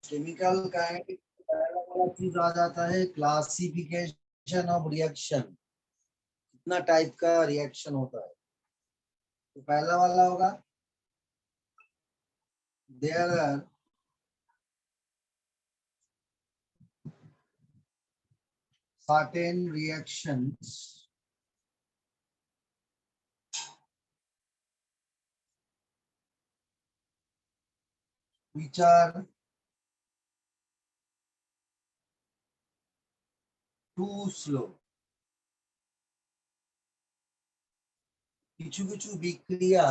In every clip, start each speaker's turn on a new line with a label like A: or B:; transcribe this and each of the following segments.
A: Chemical kinetic पहला वाला चीज आ जाता है क्लासिफिकेशन ऑफ रिएक्शन, कितना टाइप का रिएक्शन होता है। तो पहला वाला होगा there are certain reactions which are too slow। কিছু কিছু বিক্রিয়া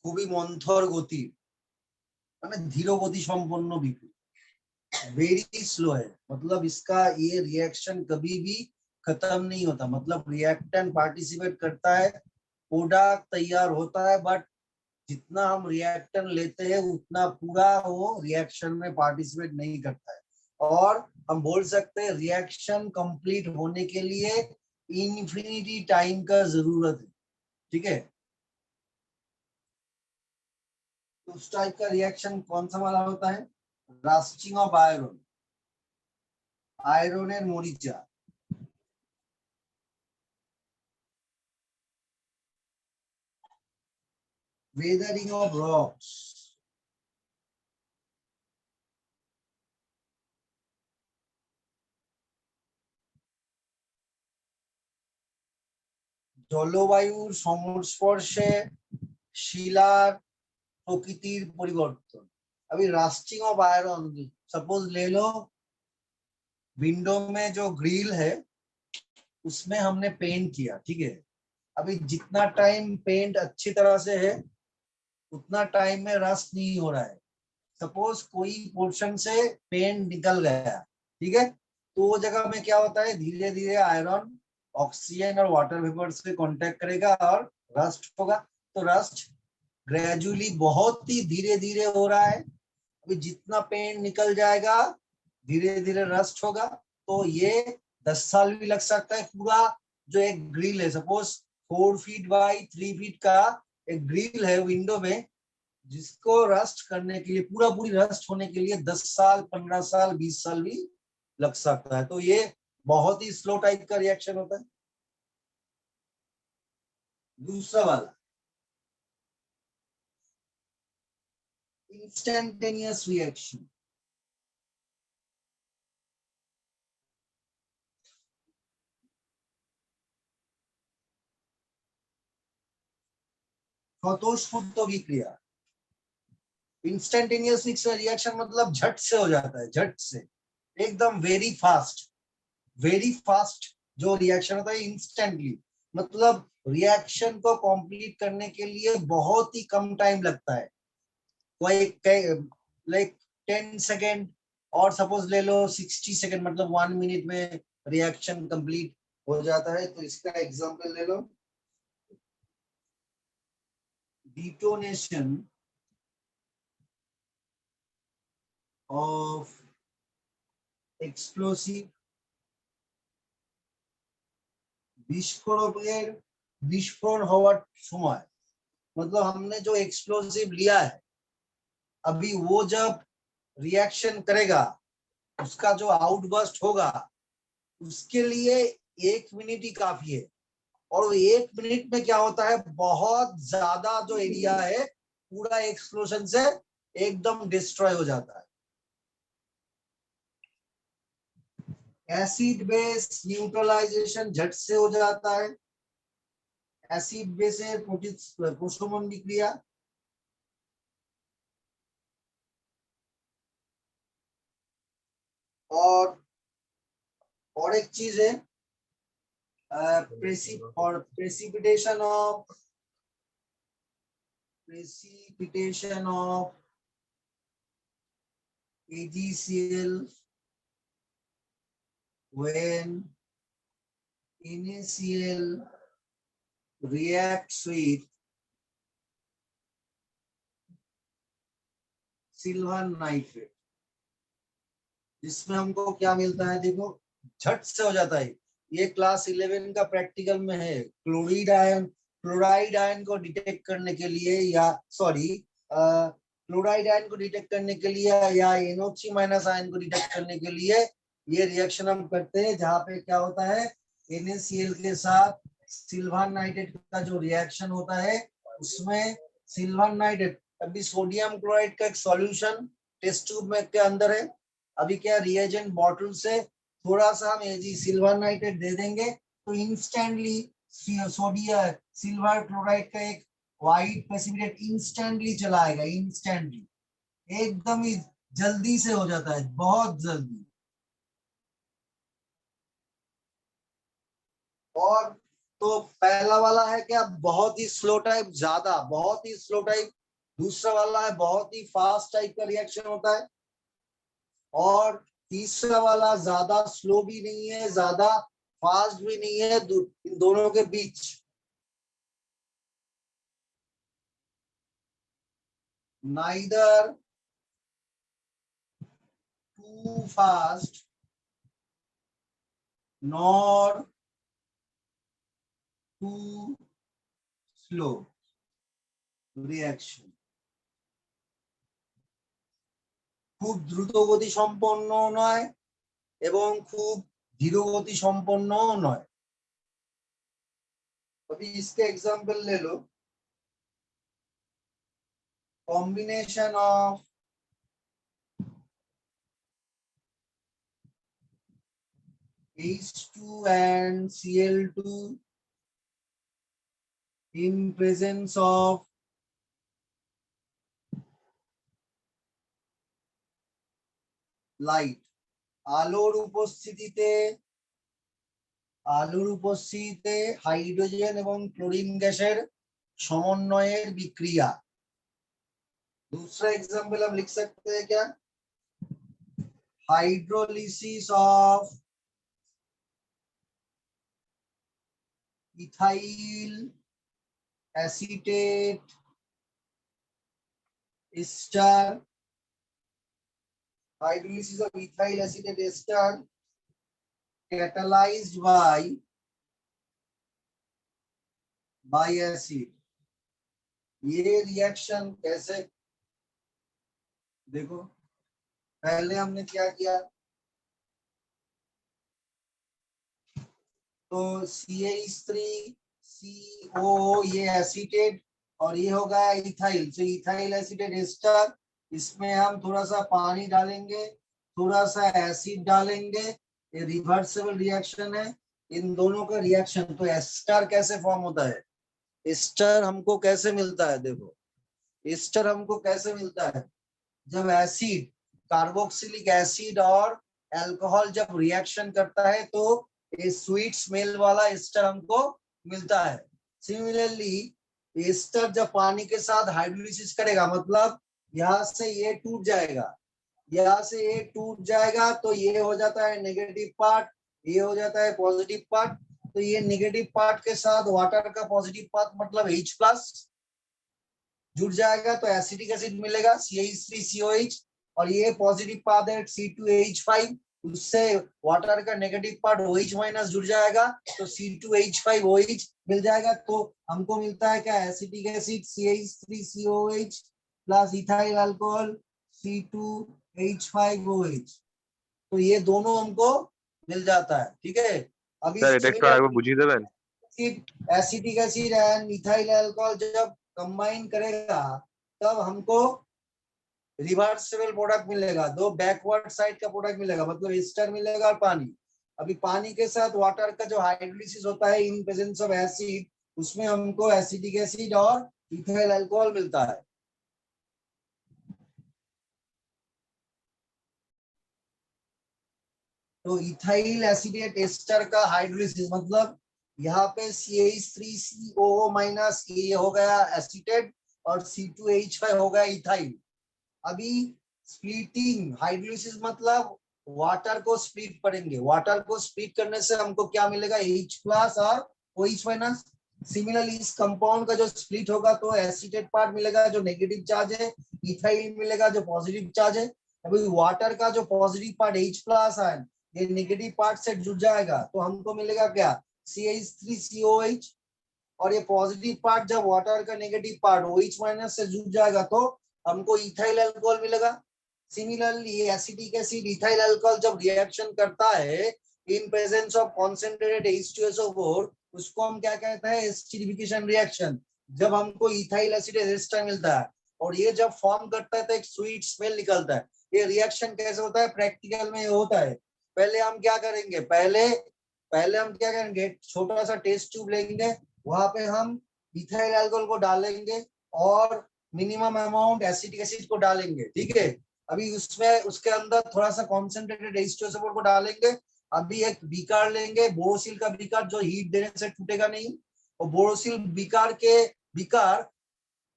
A: খুবই মন্থর গতি, মানে ধীর গতি সম্পন্ন বিক্রিয়া, वेरी स्लो है, मतलब इसका ये रिएक्शन कभी भी खत्म नहीं होता। मतलब रिएक्टेंट पार्टिसिपेट करता है, प्रोडक्ट तैयार होता है, बट जितना हम रिएक्टेंट लेते हैं उतना पूरा वो रिएक्शन में पार्टिसिपेट नहीं करता है। और हम बोल सकते हैं रिएक्शन कंप्लीट होने के लिए इन्फिनिटी टाइम का जरूरत है। ठीक है, तो उस टाइप का रिएक्शन कौन सा वाला होता है? रास्टिंग of iron, आयरনের Maricha, weathering of rocks, জলবায়ুর সংস্পর্শে শিলার প্রকৃতির পরিবর্তন। अभी रास्टिंग ऑफ आयरन, सपोज ले लो विंडो में जो ग्रिल है उसमें हमने पेंट किया, ठीक है। अभी जितना टाइम पेंट अच्छी तरह से है उतना टाइम में रस्ट नहीं हो रहा है। सपोज कोई पोर्शन से पेंट निकल गया, ठीक है, तो वो जगह में क्या होता है, धीरे धीरे आयरन ऑक्सीजन और वाटर वेपर से कांटेक्ट करेगा और रस्ट होगा। तो रस्ट ग्रेजुअली बहुत ही धीरे धीरे हो रहा है। अभी जितना पेंट निकल जाएगा धीरे धीरे रस्ट होगा। तो ये 10 साल भी लग सकता है। पूरा जो एक ग्रिल है, सपोज 4 फीट बाई 3 फीट का एक ग्रिल है विंडो में, जिसको रस्ट करने के लिए, पूरा पूरी रस्ट होने के लिए 10 साल 15 साल 20 साल भी लग सकता है। तो ये बहुत ही स्लो टाइप का रिएक्शन होता है। दूसरा वाला इंस्टेंटेनियस रिएक्शन, स्वतःस्फूर्त विक्रिया। इंस्टेंटेनियस रिएक्शन मतलब झट से हो जाता है, झट से एकदम वेरी फास्ट जो रिएक्शन होता है इंस्टेंटली। मतलब रिएक्शन को कंप्लीट करने के लिए बहुत ही कम टाइम लगता है, लाइक 10 सेकेंड, और सपोज ले लो 60 सेकेंड, मतलब 1 मिनट में रिएक्शन कंप्लीट हो जाता है। तो इसका एग्जांपल ले लो, डिटोनेशन ऑफ एक्सप्लोसिव, বিস্ফোরকের বিস্ফোরণ হওয়ার সময়, मतलब हमने जो एक्सप्लोसिव लिया है, अभी वो जब रिएक्शन करेगा उसका जो आउटबर्स्ट होगा उसके लिए 1 मिनट ही काफी है। और वो 1 मिनट में क्या होता है, बहुत ज्यादा जो एरिया है पूरा एक्सप्लोजन से एकदम डिस्ट्रॉय हो जाता है। एसिड बेस न्यूट्रलाइजेशन झट से हो जाता है। एसिड बेसের প্রশমন বিক্রিয়া। और एक चीज है precipitation of AgCl when NaCl reacts with silver nitrate, जिसमें हमको क्या मिलता है, देखो झट से हो जाता है। ये क्लास 11 का प्रैक्टिकल में है। क्लोराइड आयन को डिटेक्ट करने के लिए, या सॉरी क्लोराइड आयन को डिटेक्ट करने के लिए या NO3 माइनस आयन को डिटेक्ट करने के लिए ये रिएक्शन हम करते हैं, जहां पे क्या होता है NaCl के साथ सिल्वर नाइट्रेट का जो रिएक्शन होता है उसमें सिल्वर नाइट्रेट, अभी सोडियम क्लोराइड का एक सॉल्यूशन टेस्ट ट्यूब में के अंदर है, अभी क्या रिएजेंट बॉटल से थोड़ा सा हम Ag सिल्वर नाइट्रेट दे देंगे तो इंस्टेंटली सोडियम सिल्वर क्लोराइड का एक व्हाइट प्रेसिपिटेट इंस्टेंटली चला आएगा, इंस्टेंटली एकदम ही जल्दी से हो जाता है, बहुत जल्दी। और तो पहला वाला है क्या बहुत ही स्लो टाइप, ज्यादा बहुत ही स्लो टाइप, दूसरा वाला है बहुत ही फास्ट टाइप का रिएक्शन होता है, और तीसरा वाला ज्यादा स्लो भी नहीं है ज्यादा फास्ट भी नहीं है, इन दोनों के बीच। Neither too fast nor too slow reaction, খুব দ্রুত গতি সম্পন্ন নয় এবং খুব ধীর গতি সম্পন্নও নয়। अभी इसके एग्जांपल ले लो, combination of H2 and Cl2 in presence of light, আলোর উপস্থিতিতে হাইড্রোজেন এবং ক্লোরিন গ্যাসের সমন্বয়ের বিক্রিয়া। दूसरा एग्जांपल हम लिख सकते हैं क्या, hydrolysis of ethyl acetate ester, hydrolysis of ethyl acetate ester catalyzed by acid। ये रिएक्शन कैसे, देखो पहले हमने क्या किया, तो CH3CO ये एसीटेट और ये होगा इथाइल, तो इथाइल एसीटेट एस्टर, इसमें हम थोड़ा सा पानी डालेंगे थोड़ा सा एसिड डालेंगे, ये रिवर्सिबल रिएक्शन है इन दोनों का रिएक्शन। तो एस्टर कैसे फॉर्म होता है, एस्टर हमको कैसे मिलता है, देखो एस्टर हमको कैसे मिलता है, जब एसिड कार्बोक्सिलिक एसिड और अल्कोहल जब रिएक्शन करता है तो ये स्वीट स्मेल वाला एस्टर हमको मिलता है। सिमिलरली एस्टर जब पानी के साथ हाइड्रोलिसिस करेगा, मतलब यहाँ से ये टूट जाएगा, यहाँ से ये टूट जाएगा तो ये हो जाता है नेगेटिव पार्ट, ये हो जाता है पॉजिटिव पार्ट, तो ये नेगेटिव पार्ट के साथ वाटर का पॉजिटिव पार्ट मतलब H+ जुड़ जाएगा तो एसिटिक एसिड मिलेगा CH3COH, और ये पॉजिटिव पार्ट है C2H5, उससे वाटर का नेगेटिव पार्ट OH- जुड़ जाएगा तो C2H5OH मिल जाएगा। तो हमको मिलता है क्या, acetic acid CH3COH plus ethyl alcohol C2H5OH, तो ये दोनों हमको मिल जाता है। ठीक है, अभी acetic acid and ethyl alcohol जब कंबाइन करेगा तब हमको रिवर्सिबल प्रोडक्ट मिलेगा, दो बैकवर्ड साइड का प्रोडक्ट मिलेगा, मतलब एस्टर मिलेगा और पानी। अभी पानी के साथ वाटर का जो हाइड्रोलिसिस होता है इन प्रेजेंस ऑफ एसिड, उसमें हमको एसिटिक एसिड और इथाइल अल्कोहल मिलता है। तो इथाइल एसिटेट एस्टर का हाइड्रोलिसिस मतलब यहाँ पे CH3CO- ये हो गया एसिटेट और C2H5 हो गया इथाइल। अभी स्प्लिटिंग हाइड्रोलिसिस मतलब वाटर को स्प्लिट करेंगे, वाटर को स्प्लिट करने से हमको क्या मिलेगा, H+ और OH-। सिमिलरली इस कंपाउंड का जो स्प्लिट होगा तो एसिटेट पार्ट मिलेगा जो नेगेटिव चार्ज है, इथाइल मिलेगा जो पॉजिटिव चार्ज है। अभी वाटर का जो पॉजिटिव पार्ट H+ है ये नेगेटिव पार्ट से जुड़ जाएगा तो हमको मिलेगा क्या, CH3COH, और ये पॉजिटिव पार्ट जब वाटर का नेगेटिव पार्ट OH- से जुड़ जाएगा तो हमको इथाइल अल्कोहल मिलेगा। Similarly acetic acid ethyl alcohol जब रिएक्शन करता है in presence of concentrated H2SO4, उसको हम क्या कहते हैं, एसिडिफिकेशन रिएक्शन। जब हमको इथाइल एसिड एस्टर मिलता है और ये जब फॉर्म करता है तो एक स्वीट स्मेल निकलता है। ये रिएक्शन कैसे होता है, प्रैक्टिकल में होता है। पहले हम क्या करेंगे, पहले हम क्या करेंगे, छोटा सा टेस्ट ट्यूब लेंगे, वहां पे हम इथाइल अल्कोहल को डालेंगे और मिनिमम अमाउंट एसिटिक एसिड को डालेंगे, ठीक है। अभी उसमें उसके अंदर थोड़ा सा कॉन्सेंट्रेटेड H2SO4 को डालेंगे। अभी एक बीकार लेंगे, बोरोसिल का बीकार, जो हीट देने से टूटेगा नहीं। और बोरोसिल बीकार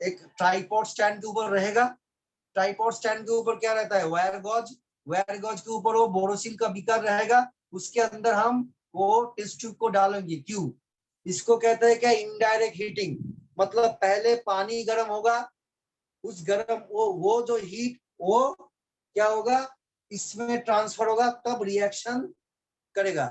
A: एक ट्राइपॉड स्टैंड के ऊपर रहेगा। ट्राइपॉड स्टैंड के ऊपर क्या रहता है, वायर गॉज के ऊपर वो बोरोसिल का बीकर रहेगा। उसके अंदर हम वो टेस्ट ट्यूब को डालेंगे। क्यों, इसको कहते हैं क्या, इनडायरेक्ट हीटिंग। मतलब पहले पानी गर्म होगा, उस गर्म वो जो हीट वो क्या होगा, इसमें ट्रांसफर होगा, तब रिएक्शन करेगा।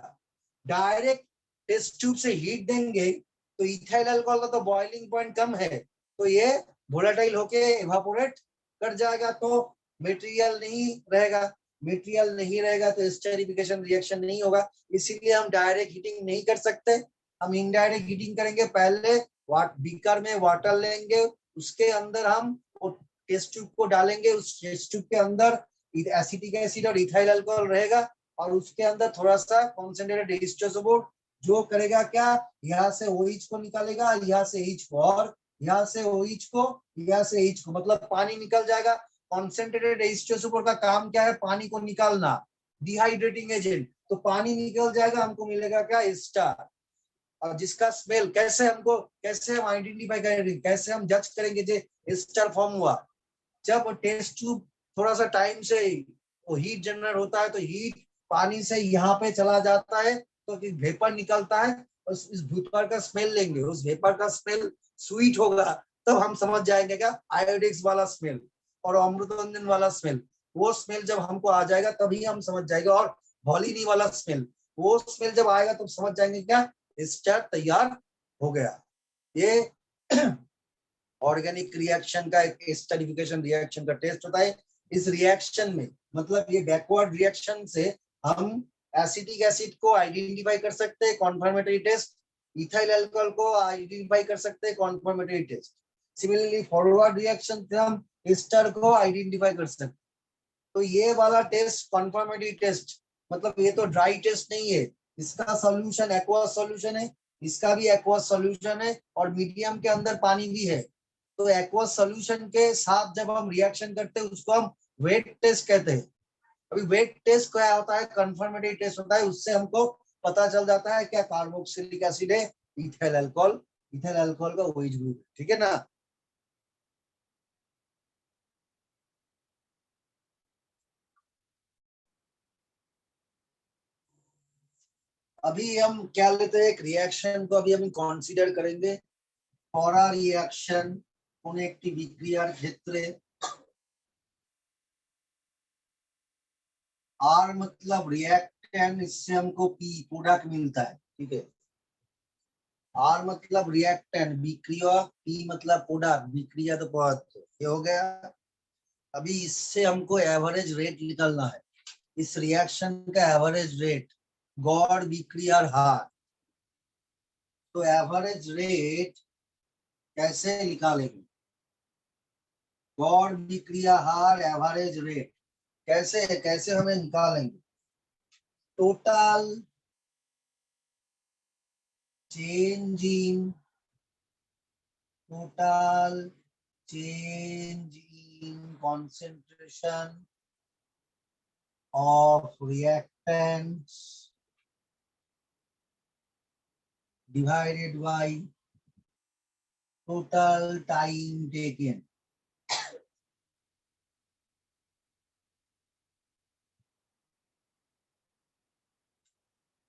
A: डायरेक्ट टेस्ट ट्यूब से हीट देंगे तो इथाइल अल्कोहल का तो बॉइलिंग पॉइंट कम है, तो ये वोलेटाइल होके इवापोरेट कर जाएगा, तो मटेरियल नहीं रहेगा तो एस्टेरिफिकेशन रिएक्शन नहीं होगा। इसीलिए हम डायरेक्ट हीटिंग नहीं कर सकते, हम इनडायरेक्ट हीटिंग करेंगे। पहले बीकर में वाटर लेंगे, उसके अंदर हम टेस्ट ट्यूब को डालेंगे, उस टेस्ट ट्यूब के अंदर एसिटिक एसिड और इथाइल अल्कोहल रहेगा और उसके अंदर थोड़ा सा कॉन्सेंट्रेटेड H2SO4 जो करेगा क्या, यहाँ से OH को निकालेगा, यहाँ से H को, और यहाँ से OH को, यहाँ से H को, मतलब पानी निकल जाएगा। कॉन्सेंट्रेटेड H2SO4 का काम क्या है, पानी को निकालना, डिहाइड्रेटिंग एजेंट। तो पानी निकल जाएगा, हमको मिलेगा क्या, एस्टर। और जिसका स्मेल कैसे हम आइडेंटिफाई करेंगे, कैसे हम जज करेंगे जे एस्टर फॉर्म हुआ, जब टेस्ट ट्यूब थोड़ा सा टाइम से वो हीट जनरेट होता है तो हीट पानी से यहाँ पे चला जाता है तो वेपर निकलता है। इस वेपर का स्मेल लेंगे, उस वेपर का स्मेल स्वीट होगा, तब हम समझ जाएंगे क्या, आयोडेक्स वाला स्मेल और अमृतरंजन वाला स्मेल। वो स्मेल जब हमको आ जाएगा तभी हम समझ जाएंगे। और हॉलिनी वाला स्मेल, वो स्मेल जब आएगा तब समझ जाएंगे क्या, एस्टर तैयार हो गया। ये ऑर्गेनिक रिएक्शन का एक एस्टरिफिकेशन रिएक्शन का टेस्ट होता है। इस रिएक्शन में मतलब ये बैकवर्ड रिएक्शन से हम एसिटिक एसिड को आइडेंटिफाई कर सकते हैं, कॉन्फर्मेटरी टेस्ट। इथाइल अल्कोहल को आइडेंटिफाई कर सकते हैं, कॉन्फर्मेटरी टेस्ट। सिमिलरली फॉरवर्ड रिएक्शन से हम एस्टर को आइडेंटिफाई कर सकते हैं। तो ये वाला टेस्ट कॉन्फर्मेटरी टेस्ट, मतलब ये तो ड्राई टेस्ट नहीं है, इसका सॉल्यूशन एक्वस सॉल्यूशन है, इसका भी एक्वस सॉल्यूशन है और मीडियम के अंदर पानी भी है। तो एक्वस सॉल्यूशन के साथ जब हम रिएक्शन करते हैं उसको हम वेट टेस्ट कहते हैं। अभी वेट टेस्ट क्या होता है, कंफर्मेटरी टेस्ट होता है, उससे हमको पता चल जाता है क्या कार्बोक्सिलिक एसिड है, इथाइल अल्कोहल का OH ग्रुप, ठीक है ना। अभी हम क्या लेते हैं, एक रिएक्शन को अभी हम कंसीडर करेंगे। खरा रिएक्शन কোন একটি বিক্রিয়ার ক্ষেত্রে आर मतलब रिएक्टेंट, इससे हमको पी प्रोडक्ट मिलता है, ठीक है। आर मतलब रिएक्टेंट विक्रिया, पी मतलब प्रोडक्ट विक्रिया, तो पदार्थ, ये हो गया। अभी इससे हमको एवरेज रेट निकालना है, इस रिएक्शन का एवरेज रेट, गौड़ विक्रियार हार। तो एवरेज रेट कैसे निकालेंगे, गौड़ विक्रिया हार एवरेज रेट कैसे हमें निकालेंगे। Total change in concentration of reactants divided by total time taken.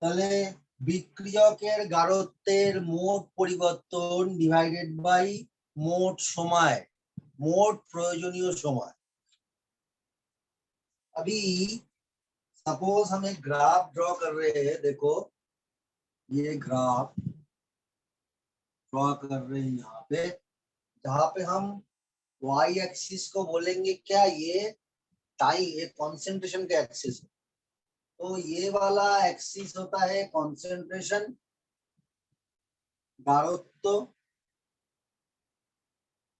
A: তাহলে বিক্রিয়কের গাঢ়ত্বের মোট পরিবর্তন ডিভাইডেড বাই মোট সময়, मोट प्रयोजनीय समय। अभी सपोज हम एक ग्राफ ड्रॉ कर रहे हैं, देखो ये ग्राफ ड्रॉ कर रहे हैं यहाँ पे, जहाँ पे हम वाई एक्सिस को बोलेंगे क्या, ये टाइम, ये कॉन्सेंट्रेशन का एक्सिस। तो ये वाला एक्सिस होता है कॉन्सेंट्रेशन, गाढ़त्व,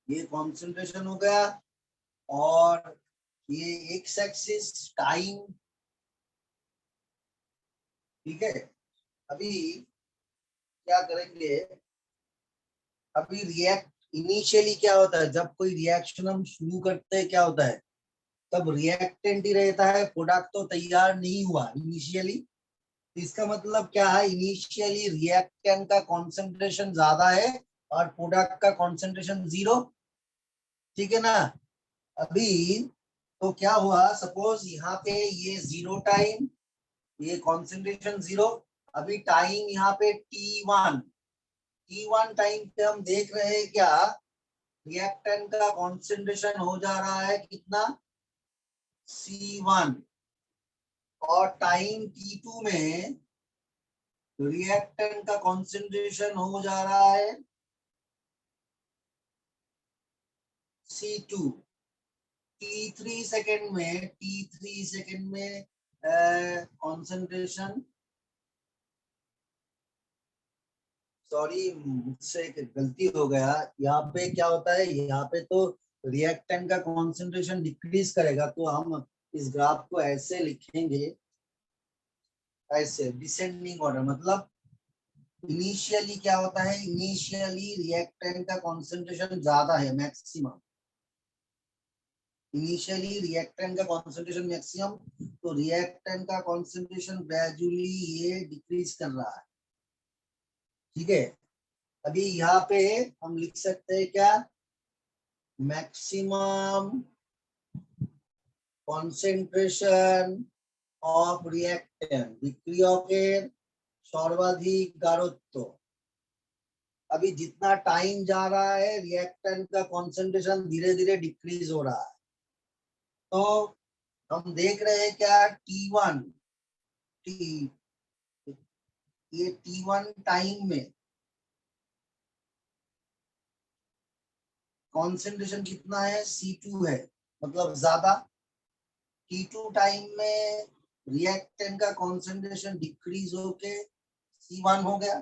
A: ये कॉन्सेंट्रेशन हो गया। और ये एक्स एक्सिस टाइम, ठीक है। अभी क्या करेंगे, अभी रिएक्ट इनिशियली क्या होता है, जब कोई रिएक्शन हम शुरू करते हैं क्या होता है, तब रिएक्टेंट ही रहता है, प्रोडक्ट तो तैयार नहीं हुआ इनिशियली। इसका मतलब क्या है, इनिशियली रिएक्टेंट का कॉन्सेंट्रेशन ज्यादा है और प्रोडक्ट का कॉन्सेंट्रेशन जीरो, ठीक है ना। अभी तो क्या हुआ, सपोज यहाँ पे ये जीरो टाइम, ये कॉन्सेंट्रेशन जीरो। अभी टाइम यहाँ पे T1 टाइम पे हम देख रहे हैं क्या, रिएक्टेंट का कॉन्सेंट्रेशन हो जा रहा है कितना, C1। और टाइम T2 में रिएक्टेंट का कॉन्सेंट्रेशन हो जा रहा है C2। T3 सेकेंड में कॉन्सेंट्रेशन, सॉरी मुझसे एक गलती हो गया, यहाँ पे क्या होता है, यहाँ पे तो रिएक्टेंट का कॉन्सेंट्रेशन डिक्रीज करेगा, तो हम इस ग्राफ को ऐसे लिखेंगे, ऐसे डिसेंडिंग ऑर्डर। मतलब इनिशियली क्या होता है, इनिशियली रिएक्टेंट का कॉन्सेंट्रेशन ज्यादा है, मैक्सिमम, इनिशियली रिएक्टेंट का कॉन्सेंट्रेशन मैक्सिमम, तो रिएक्टेंट का कॉन्सेंट्रेशन ग्रेजुअली ये डिक्रीज कर रहा है, ठीक है। अभी यहाँ पे हम लिख सकते हैं क्या, मैक्सिमम कॉन्सेंट्रेशन ऑफ रिएक्टेंट বিক্রিয়কের সর্বাধিক গাঢ়ত্ব। अभी जितना टाइम जा रहा है रिएक्टेंट का कॉन्सेंट्रेशन धीरे धीरे डिक्रीज हो रहा है। तो हम देख रहे हैं क्या, T1 टी ये T1 टाइम में कॉन्सेंट्रेशन कितना है, C2 है, मतलब ज्यादा। T2 टाइम में रिएक्टेंट का कॉन्सेंट्रेशन डिक्रीज होके C1 हो गया।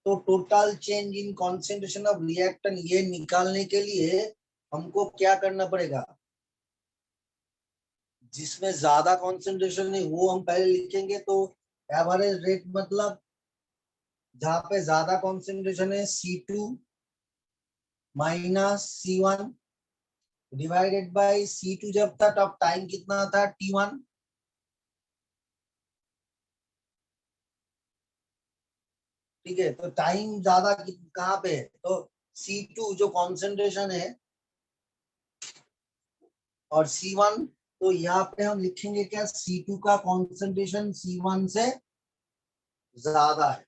A: तो total change in concentration of reactant ये निकालने के लिए हमको क्या करना पड़ेगा, जिसमें ज्यादा कॉन्सेंट्रेशन है वो हम पहले लिखेंगे। तो एवरेज रेट मतलब जहां पे ज्यादा कॉन्सेंट्रेशन है C2 minus C1 divided by C2 जब था तब टाइम कितना था T1। ठीक है, तो टाइम ज्यादा कहाँ पे है, तो C2 जो कॉन्सेंट्रेशन है और C1, तो यहाँ पे हम लिखेंगे क्या, C2 का कॉन्सेंट्रेशन C1 से ज्यादा है।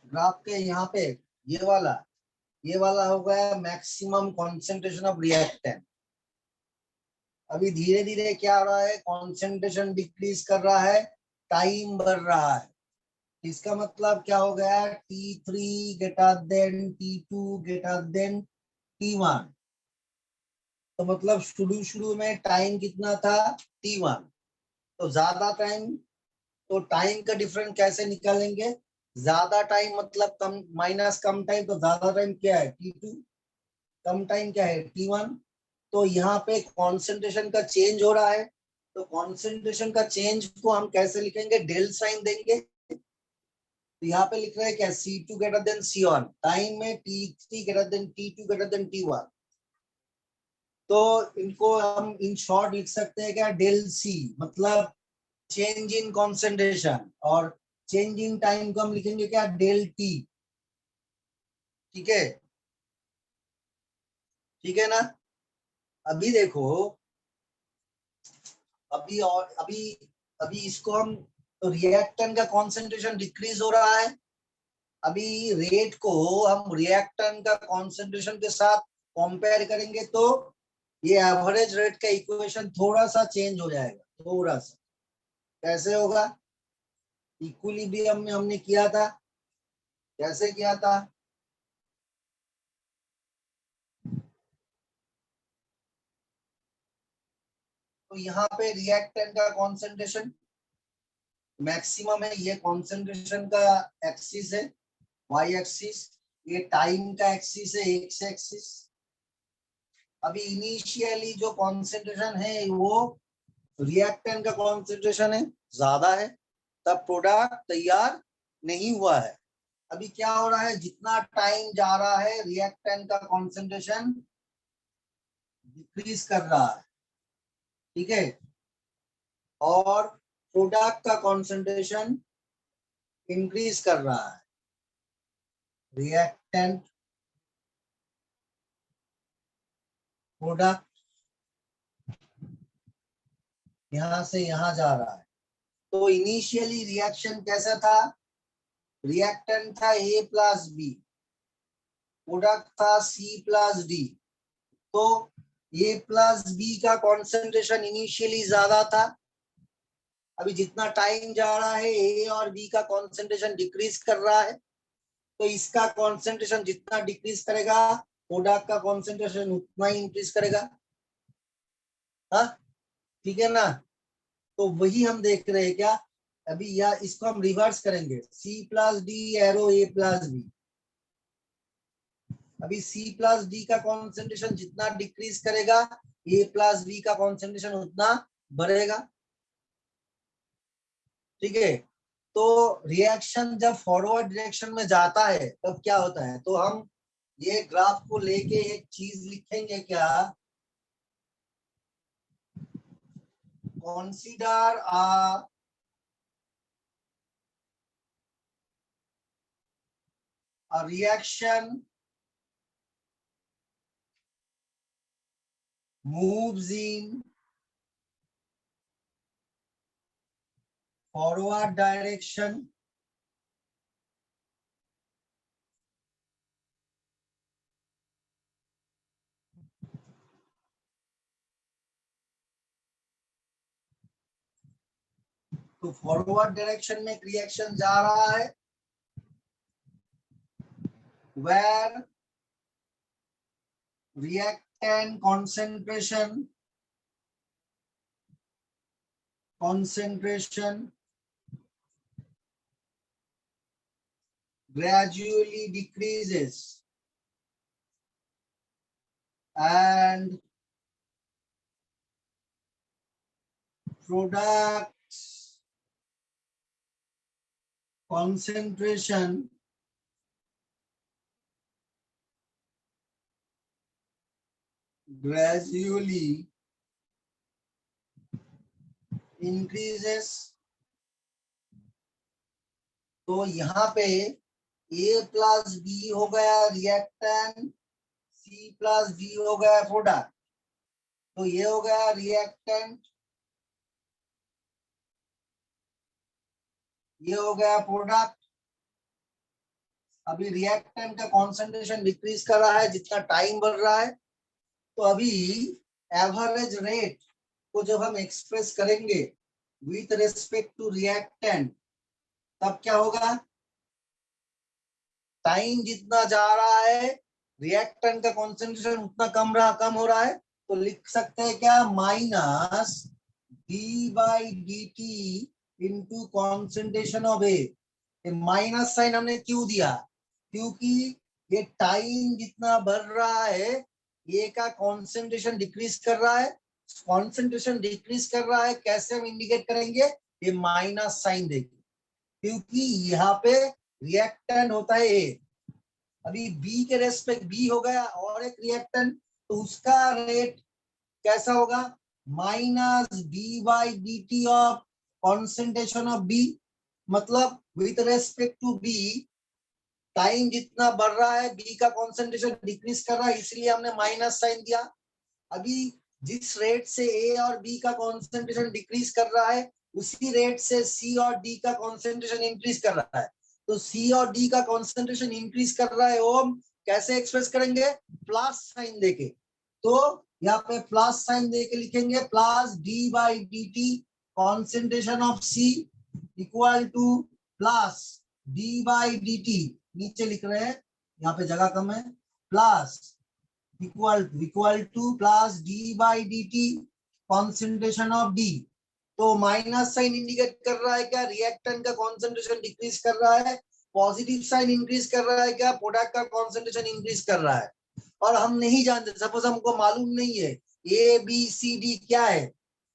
A: ग्राफ के यहाँ पे ये वाला हो गया मैक्सिमम कॉन्सेंट्रेशन ऑफ रिएक्टेंट। अभी धीरे धीरे क्या हो रहा है, कॉन्सेंट्रेशन डिक्रीज कर रहा है, टाइम बढ़ रहा है। इसका मतलब क्या हो गया, T3 greater than T2 greater than T1। तो मतलब शुरू में टाइम कितना था T1, तो ज्यादा टाइम, तो टाइम का डिफरेंस कैसे निकालेंगे, ज्यादा टाइम मतलब कम माइनस कम टाइम, तो ज्यादा टाइम क्या है T2, कम टाइम क्या है T1। तो यहाँ पे कॉन्सेंट्रेशन का चेंज हो रहा है, तो कॉन्सेंट्रेशन का चेंज को हम कैसे लिखेंगे, डेल साइन देंगे। तो यहाँ पे लिख रहे हैं क्या, C2 greater than C1, time में T3 greater than T2 greater than T1। तो इनको हम इन शॉर्ट लिख सकते हैं क्या, डेल C, मतलब चेंज इन कॉन्सेंट्रेशन, और चेंज इन टाइम को हम लिखेंगे क्या, डेल T। ठीक है, ठीक है ना। अभी देखो, अभी और अभी अभी इसको हम, तो रिएक्टेंट का कॉन्सेंट्रेशन डिक्रीज हो रहा है। अभी रेट को हम रिएक्टेंट का कॉन्सेंट्रेशन के साथ कंपेयर करेंगे तो ये एवरेज रेट का इक्वेशन थोड़ा सा चेंज हो जाएगा, थोड़ा सा। कैसे होगा, इक्विलिब्रियम में हमने किया था, कैसे किया था, तो यहाँ पे रिएक्टेंट का कॉन्सेंट्रेशन मैक्सिमम है, ये कॉन्सेंट्रेशन का एक्सिस है वाई एक्सिस, ये टाइम का एक्सिस है एक्स एक्सिस। अभी इनिशियली जो कॉन्सेंट्रेशन है वो रिएक्टेंट का कॉन्सेंट्रेशन है ज्यादा है, तब प्रोडक्ट तैयार नहीं हुआ है। अभी क्या हो रहा है, जितना टाइम जा रहा है रिएक्टेंट का कॉन्सेंट्रेशन डिक्रीज कर रहा है, ठीक है, और प्रोडक्ट का कॉन्सेंट्रेशन इंक्रीज कर रहा है। रिएक्टेंट प्रोडक्ट यहां से यहां जा रहा है। तो इनिशियली रिएक्शन कैसा था, रिएक्टेंट था ए प्लस बी, प्रोडक्ट था सी प्लस डी। तो ए प्लस बी का कॉन्सेंट्रेशन इनिशियली ज्यादा था, अभी जितना टाइम जा रहा है ए और बी का कॉन्सेंट्रेशन डिक्रीज कर रहा है, तो इसका कॉन्सेंट्रेशन जितना डिक्रीज करेगा प्रोडक्ट का कॉन्सेंट्रेशन उतना ही इंक्रीज करेगा। हाँ ठीक है ना, तो वही हम देख रहे हैं क्या अभी, या इसको हम रिवर्स करेंगे, C plus D arrow A plus B. अभी सी प्लस डी का कॉन्सेंट्रेशन जितना डिक्रीज करेगा ए प्लस बी का कॉन्सेंट्रेशन उतना बढ़ेगा, ठीक है। तो रिएक्शन जब फॉरवर्ड डायरेक्शन में जाता है तब क्या होता है, तो हम ये ग्राफ को लेके एक चीज लिखेंगे क्या, consider a reaction moves in forward direction तो फॉरवर्ड डायरेक्शन में रिएक्शन जा रहा है where reactant concentration gradually decreases and product concentration gradually increases। तो यहाँ पे ए प्लस बी हो गया रिएक्टेंट, सी प्लस डी हो गया प्रोडक्ट, तो ये हो गया रिएक्टेंट, ये हो गया प्रोडक्ट। अभी रिएक्टेंट का कॉन्सेंट्रेशन डिक्रीज कर रहा है जितना टाइम बढ़ रहा है, तो अभी एवरेज रेट को जब हम एक्सप्रेस करेंगे विथ रेस्पेक्ट टू रिएक्टेंट तब क्या होगा, टाइम जितना जा रहा है रिएक्टेंट का कॉन्सेंट्रेशन उतना कम हो रहा है, तो लिख सकते हैं क्या, minus d by D t into concentration of A. Minus sign हमने क्यों दिया, क्योंकि ये टाइम जितना बढ़ रहा है ये का कॉन्सेंट्रेशन डिक्रीज कर रहा है, कॉन्सेंट्रेशन डिक्रीज कर रहा है कैसे हम इंडिकेट करेंगे, ये माइनस साइन देंगे, क्योंकि यहाँ पे रिएक्टेंट होता है ए, अभी बी के रेस्पेक्ट बी हो गया और एक रिएक्टेंट, तो उसका रेट कैसा होगा, minus d by D T of concentration of B, मतलब with respect to B time जितना बढ़ रहा है बी का कॉन्सेंट्रेशन डिक्रीज कर रहा है, इसलिए हमने माइनस साइन दिया। अभी जिस रेट से ए और बी का कॉन्सेंट्रेशन डिक्रीज कर रहा है उसी रेट से सी और डी का कॉन्सेंट्रेशन इंक्रीज कर रहा है, तो सी और डी का कॉन्सेंट्रेशन इंक्रीज कर रहा है, ओम कैसे एक्सप्रेस करेंगे, प्लस साइन देके। तो यहाँ पे प्लस साइन देके लिखेंगे plus d by D T concentration of C equal to plus d by D t, नीचे लिख रहे हैं यहाँ पे जगह कम है, plus equal to plus d by D T concentration of D. तो माइनस साइन इंडिकेट कर रहा है क्या, रिएक्टेंट का कॉन्सेंट्रेशन डिक्रीज कर रहा है। पॉजिटिव साइन इंक्रीज कर रहा है क्या, प्रोडक्ट का कॉन्सेंट्रेशन इंक्रीज कर रहा है। और हम नहीं जानते, सपोज हमको मालूम नहीं है ए बी सी डी क्या है,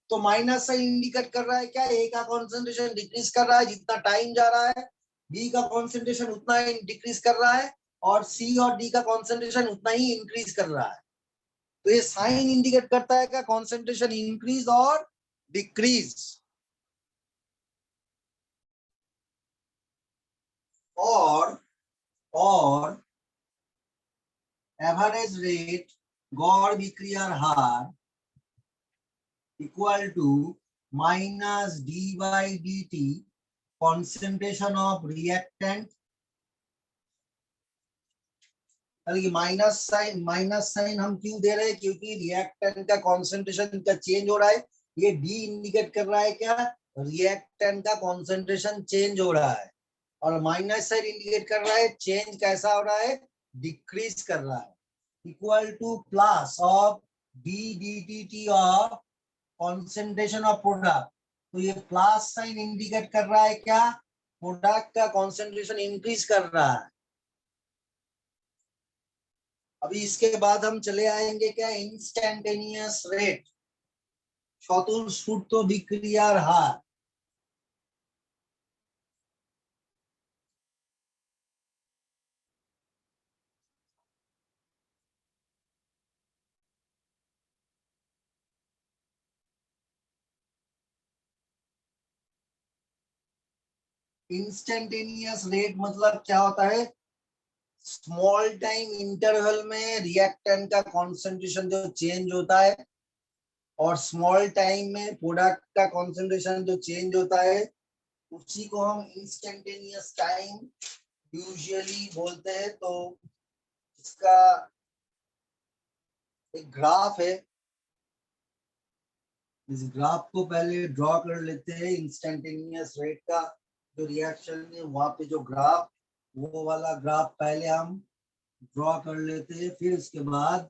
A: तो माइनस साइन इंडिकेट कर रहा है क्या, ए का कॉन्सेंट्रेशन डिक्रीज कर रहा है जितना टाइम जा रहा है, बी का कॉन्सेंट्रेशन उतना ही डिक्रीज कर रहा है, और सी और डी का कॉन्सेंट्रेशन उतना ही इंक्रीज कर रहा है। तो ये साइन इंडिकेट करता है क्या, कॉन्सेंट्रेशन इंक्रीज और डिक्रीज। और एवरेज रेट गौड़ विक्रियार हार equal to minus d by D T concentration of reactant. Minus sign हम क्यों दे रहे हैं, क्योंकि रिएक्टेंट का कॉन्सेंट्रेशन का चेंज हो रहा है। ये डी इंडिकेट कर रहा है क्या, रिएक्टेंट का कॉन्सेंट्रेशन चेंज हो रहा है, और माइनस साइन इंडिकेट कर रहा है चेंज कैसा हो रहा है, डिक्रीज कर रहा है। Equal to plus of D D T T of concentration of product. तो ये प्लस साइन इंडिकेट कर रहा है क्या, प्रोडक्ट का कॉन्सेंट्रेशन इंक्रीज कर रहा है। अभी इसके बाद हम चले आएंगे क्या, इंस्टैन्टेनियस रेट स्वतःस्फूर्त विक्रियार हार। इंस्टैन्टेनियस रेट मतलब क्या होता है, स्मॉल टाइम इंटरवल में रिएक्टेंट का कॉन्सेंट्रेशन जो चेंज होता है, और स्मॉल टाइम में प्रोडक्ट का कॉन्सेंट्रेशन जो चेंज होता है, उसी को हम इंस्टैन्टेनियस टाइम यूजुअली बोलते हैं। तो इसका एक ग्राफ है, इस ग्राफ को पहले ड्रॉ कर लेते हैं। इंस्टैन्टेनियस रेट का जो रिएक्शन है वहां पे जो ग्राफ, वो वाला ग्राफ पहले हम ड्रॉ कर लेते हैं, फिर उसके बाद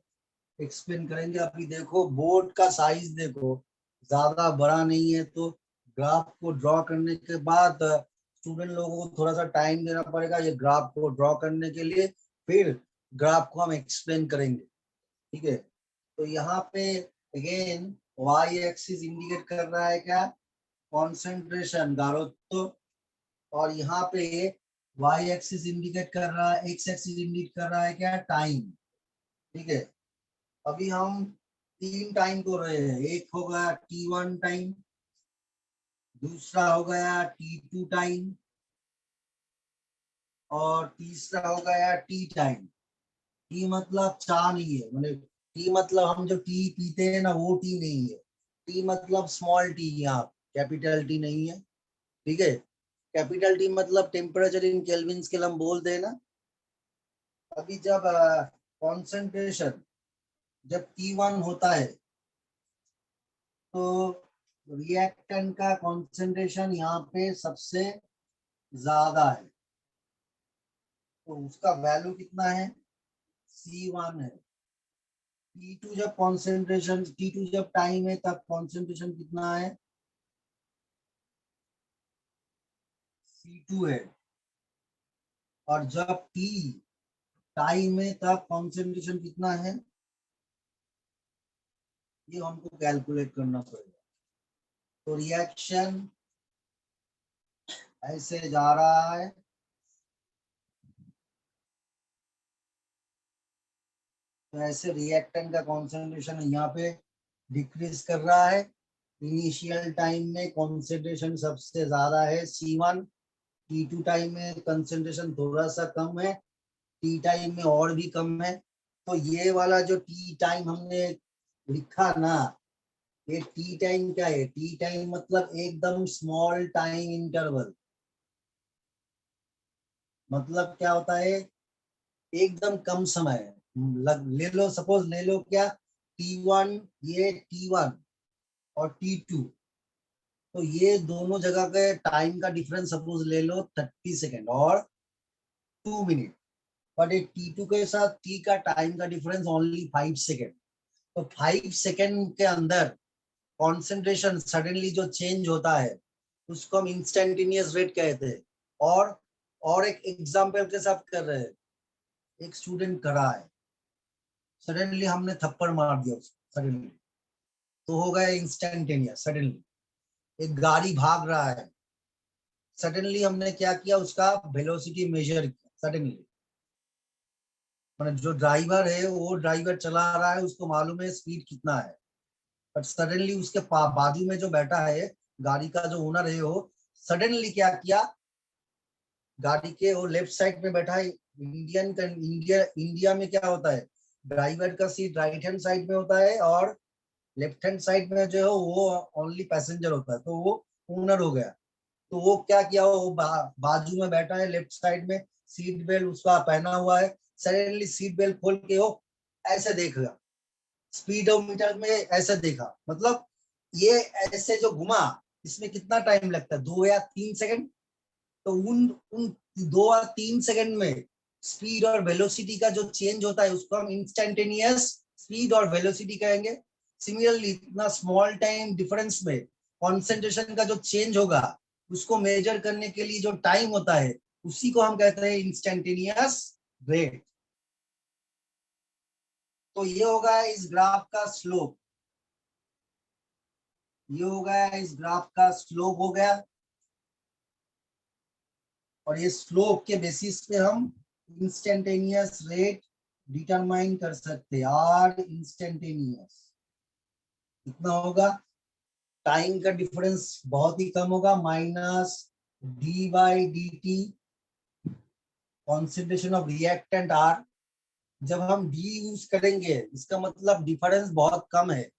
A: एक्सप्लेन करेंगे। अभी देखो बोर्ड का साइज देखो, ज्यादा बड़ा नहीं है, तो ग्राफ को ड्रॉ करने के बाद स्टूडेंट लोगों को थोड़ा सा टाइम देना पड़ेगा ये ग्राफ को ड्रॉ करने के लिए, फिर ग्राफ को हम एक्सप्लेन करेंगे, ठीक है। तो यहाँ पे अगेन वाई एक्सिस इंडिकेट कर रहा है क्या, कॉन्सेंट्रेशन गाढ़त्व, और यहाँ पे वाई एक्सिस इंडिकेट कर रहा है, एक्स एक्सिस इंडिकेट कर रहा है क्या, टाइम, ठीक है। अभी हम 3 टाइम को रहे हैं, एक हो गया T1 टाइम, दूसरा हो गया T2 टाइम, और तीसरा हो गया टी टाइम। टी मतलब चाह नहीं है, मतलब टी मतलब हम जो टी पीते हैं ना वो टी नहीं है, टी मतलब स्मॉल टी, यहाँ कैपिटल टी नहीं है, ठीक है। कैपिटल टी मतलब टेम्परेचर इन केल्विन स्केल हम बोलते हैं ना। अभी जब कॉन्सेंट्रेशन जब T1 होता है तो रिएक्टेंट का कॉन्सेंट्रेशन यहाँ पे सबसे ज्यादा है, तो उसका वैल्यू कितना है, C1 है। T2 जब कॉन्सेंट्रेशन, T2 जब टाइम है तब कॉन्सेंट्रेशन कितना है, C2 है। और जब T टाइम है तब कॉन्सेंट्रेशन कितना है, ये हमको कैलकुलेट करना पड़ेगा। तो रिएक्शन ऐसे जा रहा है, तो ऐसे रिएक्टेंट का कॉन्सेंट्रेशन यहाँ पे डिक्रीज कर रहा है। इनिशियल टाइम में कॉन्सेंट्रेशन सबसे ज्यादा है C1, T2 टाइम में कंसेंट्रेशन थोड़ा सा कम है, टी टाइम में और भी कम है। तो ये वाला जो टी टाइम हमने लिखा ना, ये टी टाइम क्या है, टी टाइम मतलब एकदम स्मॉल टाइम इंटरवल, मतलब क्या होता है, एकदम कम समय ले लो, सपोज ले लो क्या, T1, ये T1 और T2, तो ये दोनों जगह के टाइम का डिफरेंस सपोज ले लो 30 सेकेंड और 2 मिनट, बट एक T2 के साथ T का टाइम का डिफरेंस ओनली 5 सेकेंड। तो 5 सेकेंड के अंदर कॉन्सेंट्रेशन सडनली जो चेंज होता है उसको हम इंस्टेंटेनियस रेट कहते हैं। और एक एग्जांपल के साथ कर रहे हैं, एक स्टूडेंट खड़ा है, सडनली हमने थप्पड़ मार दिया उसको सडनली, तो हो गया इंस्टेंटेनियस सडनली। एक गाड़ी भाग रहा है, सडनली हमने क्या किया, उसका वेलोसिटी मेजर किया सडनली। मतलब जो ड्राइवर है वो ड्राइवर चला रहा है, उसको मालूम है स्पीड कितना है, बट सडनली उसके बाजू में जो बैठा है, गाड़ी का जो ओनर है, वो सडनली क्या किया, गाड़ी के वो लेफ्ट साइड में बैठा है। इंडिया में क्या होता है, ड्राइवर का सीट राइट हैंड साइड में होता है और लेफ्ट हैंड साइड में जो है वो ओनली पैसेंजर होता है, तो वो ओनर हो गया। तो वो क्या किया, वो बाजू में बैठा है लेफ्ट साइड में, सीट बेल्ट उसका पहना हुआ है, सडनली सीट बेल्ट खोल के वो ऐसे देख रहा, स्पीडोमीटर में ऐसे देखा, मतलब ये ऐसे जो घुमा, इसमें कितना टाइम लगता है, 2 या 3 सेकंड। तो उन उन 2 या 3 सेकंड में स्पीड और वेलोसिटी का जो चेंज होता है उसको हम इंस्टेंटेनियस स्पीड और वेलोसिटी कहेंगे। सिमिलरली इतना स्मॉल टाइम डिफरेंस में कॉन्सेंट्रेशन का जो चेंज होगा उसको मेजर करने के लिए जो टाइम होता है उसी को हम कहते हैं इंस्टेंटेनियस रेट। तो ये होगा इस ग्राफ का स्लोप, ये हो गया इस ग्राफ का स्लोप हो गया, और ये स्लोप के बेसिस पे हम इंस्टेंटेनियस रेट डिटरमाइन कर सकते हैं। आर इंस्टेंटेनियस कितना होगा, टाइम का डिफरेंस बहुत ही कम होगा, minus d by D T concentration of reactant R. जब हम डी यूज करेंगे इसका मतलब डिफरेंस बहुत कम है,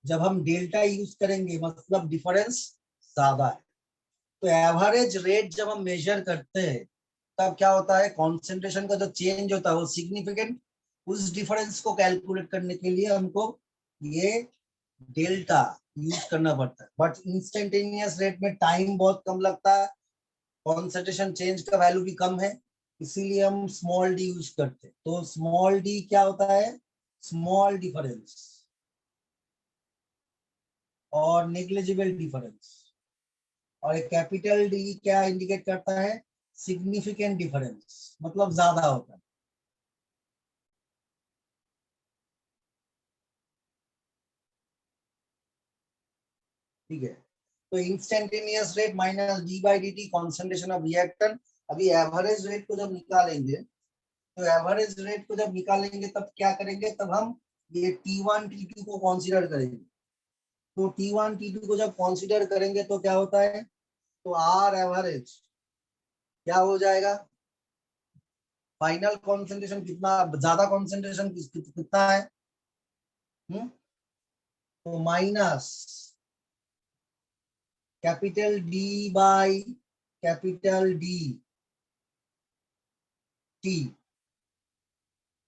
A: जब हम डेल्टा यूज करेंगे मतलब डिफरेंस ज्यादा है। तो एवरेज रेट जब हम मेजर करते हैं तब क्या होता है, कॉन्सेंट्रेशन का जो चेंज होता है वो सिग्निफिकेंट, उस डिफरेंस को कैलकुलेट करने के लिए हमको ये डेल्टा यूज करना पड़ता है। बट इंस्टेंटेनियस रेट में टाइम बहुत कम लगता है, कॉन्सेंट्रेशन चेंज का वैल्यू भी कम है, इसीलिए हम स्मॉल डी यूज करते हैं। तो स्मॉल डी क्या होता है, स्मॉल डिफरेंस और नेग्लिजिबल डिफरेंस, और एक कैपिटल डी क्या इंडिकेट करता है, सिग्निफिकेंट डिफरेंस, मतलब ज्यादा होता है। ठीक है, तो instantaneous rate minus d by D T concentration of reactant. अभी एवरेज रेट को जब निकालेंगे, तो एवरेज रेट को जब निकालेंगे तब क्या करेंगे, तब हम ये T1 T2 को कंसीडर करेंगे। तो T1 T2 को जब कंसीडर करेंगे तो क्या होता है, तो आर एवरेज क्या हो जाएगा, फाइनल कॉन्सेंट्रेशन कितना, ज्यादा कॉन्सेंट्रेशन कितना है, तो minus capital D by capital D T,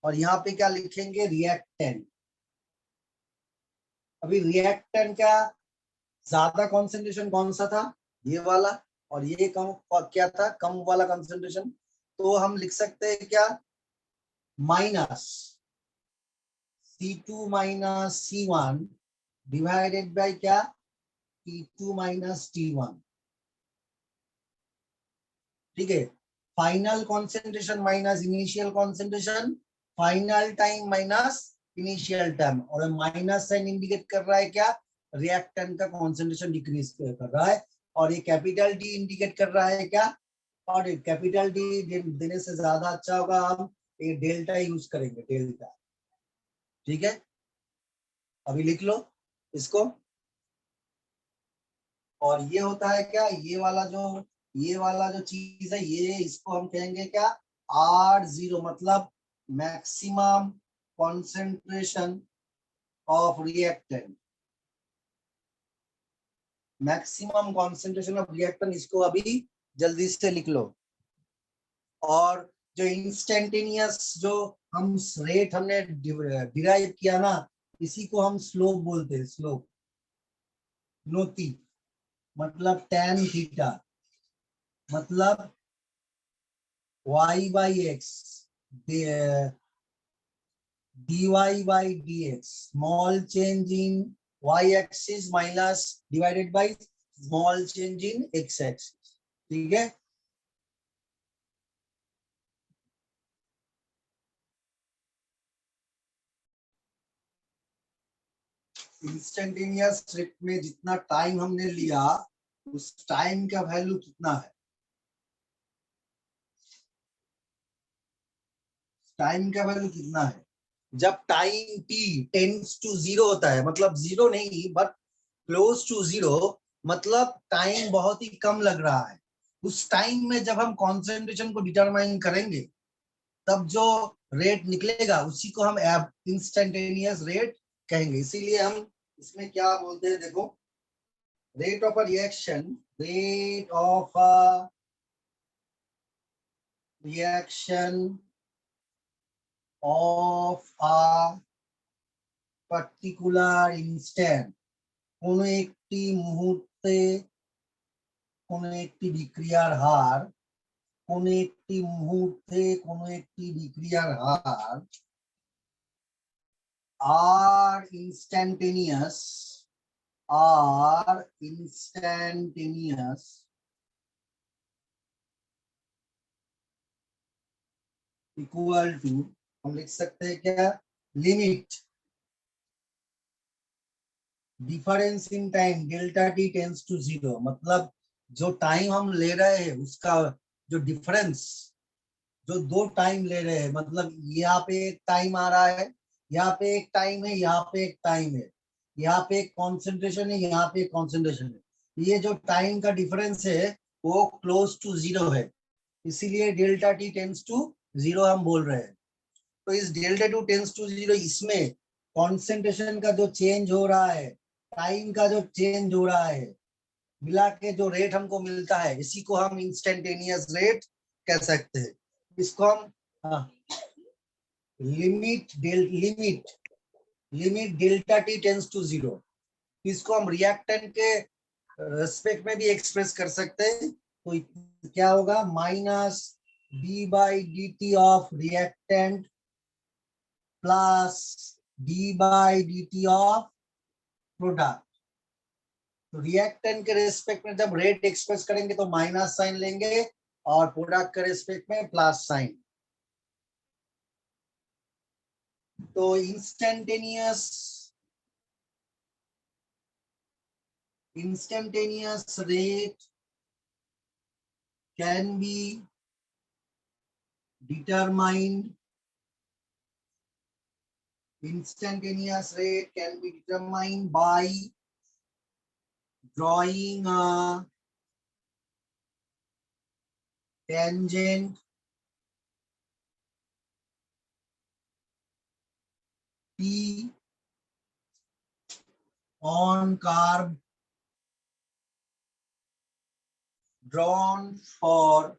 A: और यहाँ पे क्या लिखेंगे, रिएक्टेंट। अभी रिएक्टेंट का ज्यादा कॉन्सेंट्रेशन कौन सा था, ये वाला, और ये कम क्या था, कम वाला कॉन्सेंट्रेशन। तो हम लिख सकते हैं क्या, minus C2 minus C1 divided by क्या, T2 माइनस T1। ठीक है, final concentration minus initial concentration, final time minus initial time, और माइनस साइन इंडिकेट कर रहा है क्या, रिएक्टेंट का कॉन्सेंट्रेशन डिक्रीज कर रहा है, और ये कैपिटल डी इंडिकेट कर रहा है क्या, और कैपिटल डी देने से ज्यादा अच्छा होगा, हम ये डेल्टा यूज करेंगे, डेल्टा। ठीक है, अभी लिख लो इसको। और ये होता है क्या, ये वाला जो चीज है, ये इसको हम कहेंगे क्या, R0, मतलब maximum concentration of reactant, maximum concentration of reactant, इसको अभी जल्दी से लिख लो। और जो इंस्टेंटेनियस जो हम रेट हमने डिराइव किया ना, इसी को हम स्लोप बोलते हैं, स्लोप, नोती, मतलब tan थीटा, मतलब y by x dy by dx, small change in y axis minus divided by small change in x axis. ठीक है, इंस्टेंटेनियस ट्रिप में जितना टाइम हमने लिया उस टाइम का वैल्यू कितना है, टाइम का वैल्यू कितना है। जब time t tends to zero होता है, मतलब जीरो नहीं बट क्लोज टू जीरो, मतलब टाइम बहुत ही कम लग रहा है, उस टाइम में जब हम कॉन्सेंट्रेशन को डिटरमाइन करेंगे तब जो रेट निकलेगा उसी को हम इंस्टेंटेनियस रेट कहेंगे। इसीलिए हम इसमें क्या बोलते हैं, देखो, rate of a reaction, rate of a reaction of a particular instant, কোন একটি মুহূর্তে কোন একটি বিক্রিয়ার হার, কোন একটি মুহূর্তে কোন একটি বিক্রিয়ার হার are instantaneous इक्वल टू, हम लिख सकते हैं क्या, limit difference in time delta t tends to zero, मतलब जो टाइम हम ले रहे हैं उसका जो डिफरेंस, जो दो टाइम ले रहे हैं, मतलब यहाँ पे एक टाइम आ रहा है, यहाँ पे एक टाइम है, यहाँ पे एक टाइम है, यहाँ पे एक कॉन्सेंट्रेशन है, यहाँ पे एक कॉन्सेंट्रेशन है, ये जो टाइम का डिफरेंस है वो क्लोज टू जीरो है, इसीलिए delta t tends to zero हम बोल रहे हैं। तो इस delta t tends to zero, इसमें कॉन्सेंट्रेशन का जो चेंज हो रहा है, टाइम का जो चेंज हो रहा है, मिला के जो रेट हमको मिलता है, इसी को हम इंस्टेंटेनियस रेट कह सकते हैं। इसको हम limit delta t tends to zero, इसको हम रिएक्टेंट के रेस्पेक्ट में भी एक्सप्रेस कर सकते हैं। तो क्या होगा, minus d by D T of reactant plus d by D T of product. तो रिएक्टेंट के रेस्पेक्ट में जब रेट एक्सप्रेस करेंगे तो माइनस साइन लेंगे और प्रोडक्ट के रेस्पेक्ट में प्लस साइन। तो instantaneous rate can be determined by drawing a tangent T on curve drawn for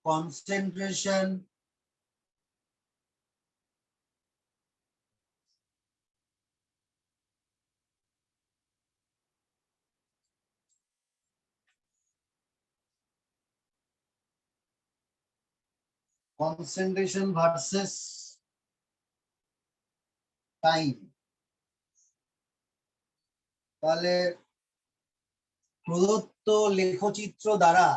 A: concentration versus time। তাহলে প্রদত্ত লেখচিত্র দ্বারা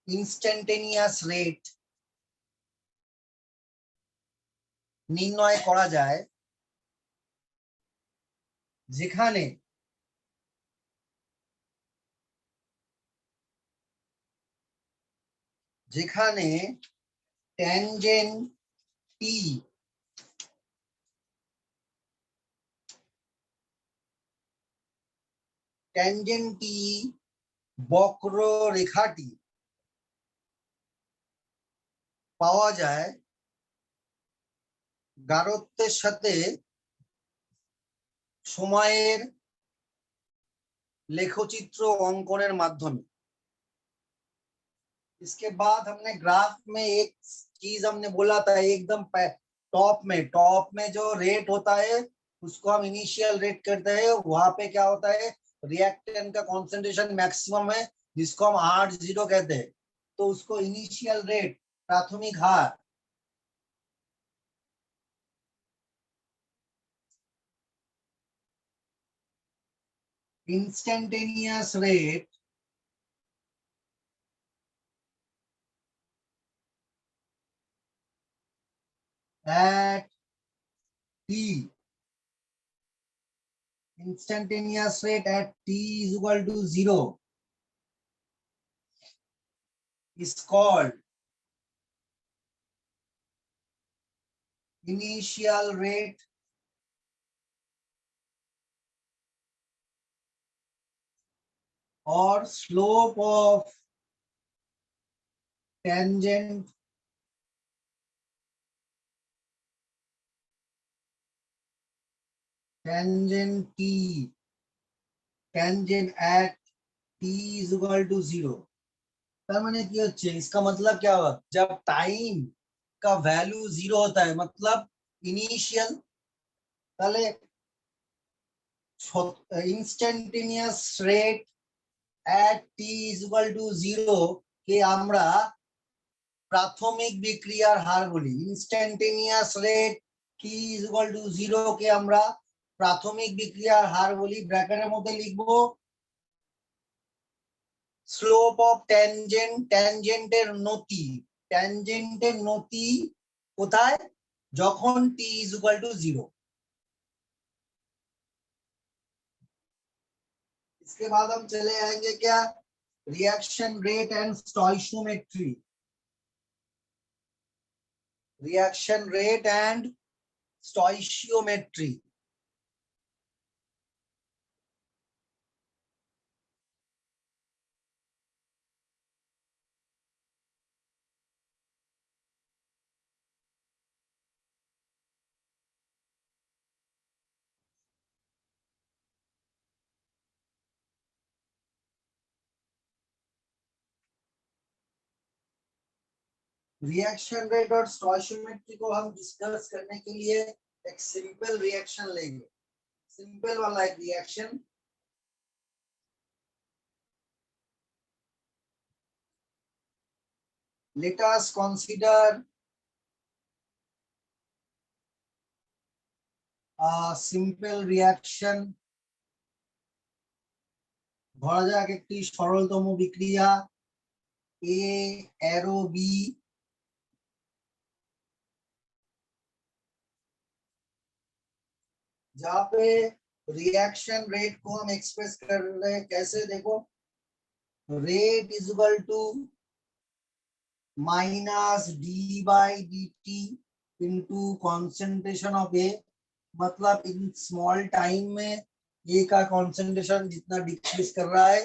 A: ইনস্ট্যান্টেনিয়াস রেট নির্ণয় করা যায়, যেখানে ট্যানজেন্ট টি বক্ররেখাটি পাওয়া যায় গাঢ়ত্বের সাথে সময়ের लेखचित्र अंकনের माध्यमे। इसके बाद हमने ग्राफ में एक चीज हमने बोला था, एकदम टॉप में जो रेट होता है उसको हम इनिशियल रेट करते हैं, वहां पे क्या होता है, रिएक्टेंट का कॉन्सेंट्रेशन मैक्सिमम है जिसको हम R0 कहते हैं। तो उसको इनिशियल रेट, प्राथमिक हार, instantaneous rate at t, instantaneous rate at t is equal to 0 is called initial rate or slope of tangent t, tangent at t is equal to 0। তার মানে কি হচ্ছে, इसका मतलब क्या हुआ, जब टाइम का वैल्यू 0 होता है मतलब इनिशियल, তাহলে instantaneous rate at t is equal to 0 কে আমরা প্রাথমিক বিক্রিয়ার হার বলি। Instantaneous rate t is equal to 0 কে আমরা প্রাথমিক বিক্রিয়ার হার বলি। ব্র্যাকেটের মধ্যে লিখবো স্লোপ অফ ট্যানজেন্ট, ট্যানজেন্টের নতি, ট্যানজেন্টের নতি কোথায়, যখন t is equal to 0। इसके बाद हम चले आएंगे क्या, reaction rate and stoichiometry. Reaction rate and stoichiometry. Reaction rate और स्टोइशियोमेट्री को हम डिस्कस करने के लिए एक सिंपल रिएक्शन लेंगे, सिंपल वाला एक reaction. Let us consider a simple reaction। ধরা যাক একটি সরলতম বিক্রিয়া A एरो B, जहाँ पे रिएक्शन रेट को हम एक्सप्रेस कर रहे हैं कैसे, देखो rate is equal to minus d by D t into concentration of A, मतलब इन स्मॉल टाइम में ए का कॉन्सेंट्रेशन जितना डिक्रीज कर रहा है,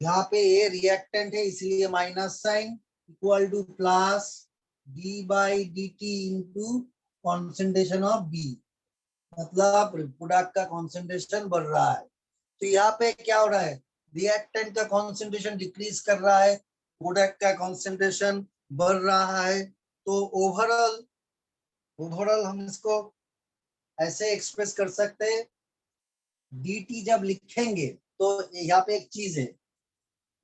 A: यहाँ पे ए रिएक्टेंट है इसलिए minus sign, equal to plus d by D t into concentration of B, मतलब प्रोडक्ट का कॉन्सेंट्रेशन बढ़ रहा है। तो यहाँ पे क्या हो रहा है, रिएक्टेंट का कॉन्सेंट्रेशन डिक्रीज कर रहा है, प्रोडक्ट का कॉन्सेंट्रेशन बढ़ रहा है। तो ओवरऑल हम इसको ऐसे एक्सप्रेस कर सकते हैं, dt जब लिखेंगे तो यहाँ पे एक चीज है,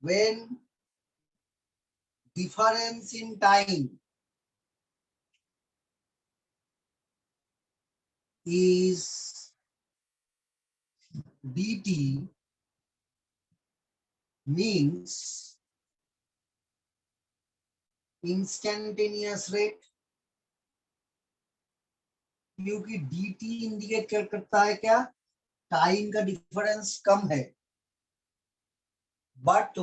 A: when difference in time is dt means instantaneous rate, क्योंकि dt इंडिकेट करता है क्या, टाइम का डिफरेंस कम है। But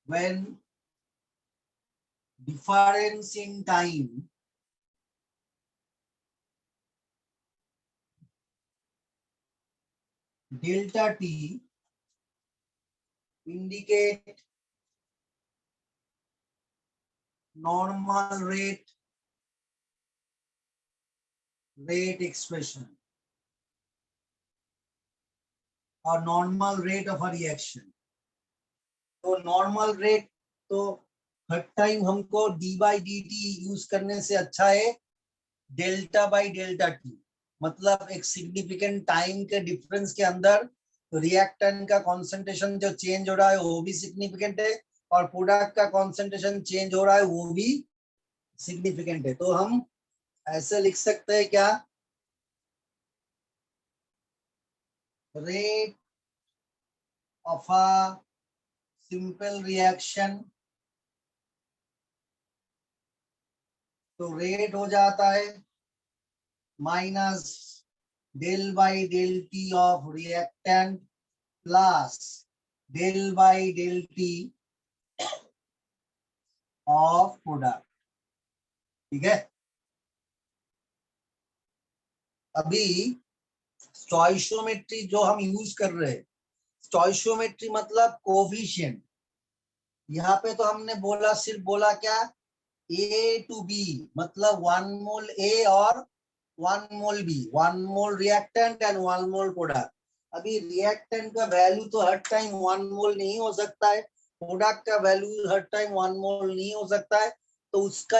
A: when difference in time delta t indicate normal rate expression or normal rate of a reaction। तो नॉर्मल रेट, तो हर time हमको D by D T use करने से अच्छा है डेल्टा बाई डेल्टा टी, मतलब एक सिग्निफिकेंट टाइम के डिफरेंस के अंदर तो रिएक्टेंट का कॉन्सेंट्रेशन जो चेंज हो रहा है वो भी सिग्निफिकेंट है, और प्रोडक्ट का कॉन्सेंट्रेशन चेंज हो रहा है वो भी सिग्निफिकेंट है। तो हम ऐसे लिख सकते हैं क्या, rate of a simple reaction, तो रेट हो जाता है minus del by del t of reactant plus del by del t of product. ठीक है, अभी स्टोइशियोमेट्री जो हम यूज कर रहे हैं, स्टोइशियोमेट्री मतलब कोफिशिएंट। यहाँ पे तो हमने बोला, सिर्फ बोला क्या, ए टू बी, मतलब 1 मोल ए और 1 mole B, 1 mole reactant and 1 mole product. अभी रिएक्टेंट का वैल्यू तो हर टाइम 1 मोल नहीं हो सकता है, प्रोडक्ट का वैल्यू हर टाइम 1 मोल नहीं हो सकता है, तो उसका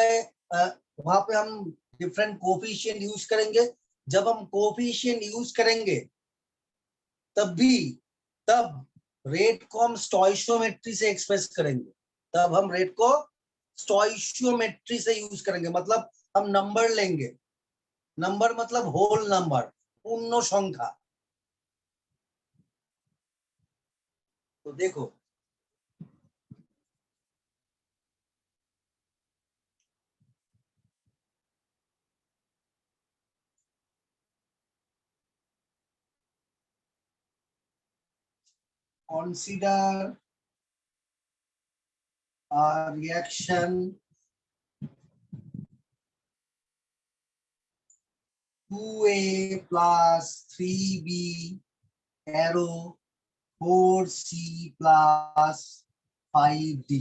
A: वहां पे हम डिफरेंट कोफिशिएंट यूज करेंगे। जब हम कोफिशिएंट यूज करेंगे तब भी, तब रेट को हम स्टोइशियोमेट्री से एक्सप्रेस करेंगे, तब हम रेट को स्टोइशियोमेट्री से यूज करेंगे, मतलब हम नंबर लेंगे, नंबर मतलब होल नंबर, पूर्ण संख्या। तो देखो, consider a reaction 2A plus 3B arrow 4C plus 5D।